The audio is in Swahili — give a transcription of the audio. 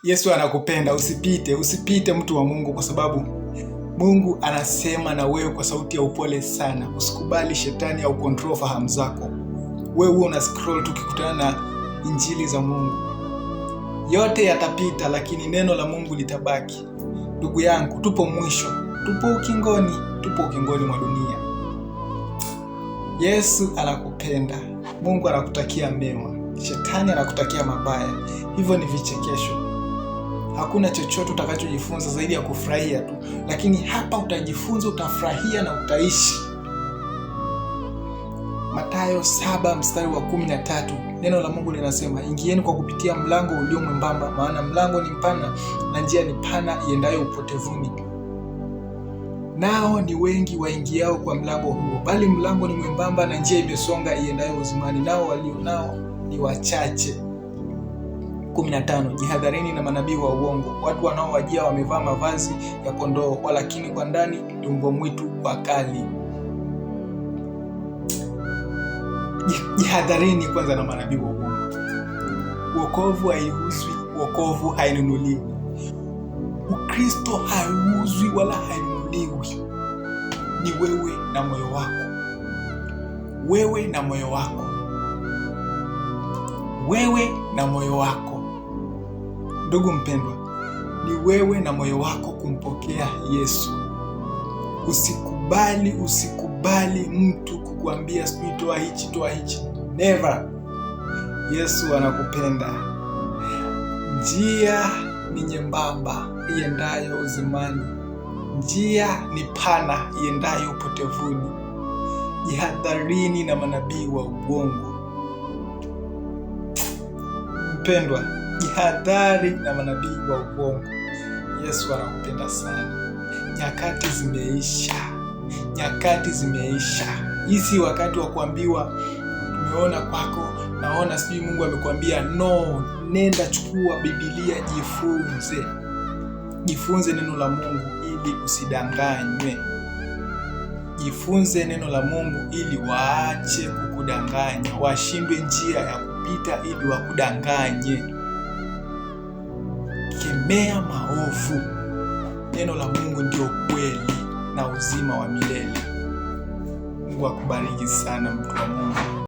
Yesu anakupenda. Usipite mtu wa Mungu, kwa sababu Mungu anasema na wewe kwa sauti ya upole sana. Usikubali shetani au control fahamu zako. Wewe una scroll tukikutana na injili za Mungu. Yote yatapita, lakini neno la Mungu litabaki. Ndugu yangu, tupo mwisho. Tupo ukingoni mwa dunia. Yesu anakupenda. Mungu anakutakia mema. Shetani anakutakia mabaya. Hivyo ni vichekesho. Hakuna chochote utakachojifunza zaidi ya kufurahia tu. Lakini hapa utajifunza, utafurahia na utaishi. Mathayo 7:13, neno la Mungu linasema, ingieni kwa kupitia mlango ulio mwembamba, maana mlango ni mpana na njia ni pana iendayo upotevuni, nao ni wengi waingiao kwa mlango huo, bali mlango ni mwembamba na njia imesonga iendayo uzimani, nao walio nao ni wachache. 15, jihadharini na manabii wa uongo, watu wanaowajia wamevaa mavazi ya kondoo, walakini kwa ndani ni mbwa mwitu wakali. Jihadharini kwanza na manabii wa uongo. Wokovu haiuzwi, wokovu hainunuliwi. Ukristo haiuzwi wala hainunuliwi. Ni wewe na moyo wako. Wewe na moyo wako. Wewe na moyo wako. Ndugu mpendwa, ni wewe na moyo wako kumpokea Yesu. Usikubali mtu kukuambia sijui toa hichi. Never. Yesu anakupenda. Njia ni nyembamba iendayo uzimani. Njia ni pana iendayo upotevuni. Jihadharini na manabii wa uongo. Mpendwa, jihadhari na manabii wa uongo. Yesu anakupenda sana. Nyakati zimeisha. Hii si wakati wa kuambiwa tumeona kwako, naona sijui Mungu amekwambia. No, nenda chukua Biblia, jifunze neno la Mungu ili usidanganywe. Jifunze neno la Mungu ili waache kukudanganya, washindwe njia ya kupita ili wakudanganye. Kemea maovu. Neno la Mungu ndio kweli na uzima wa milele. Mungu akubariki sana mtu wa Mungu.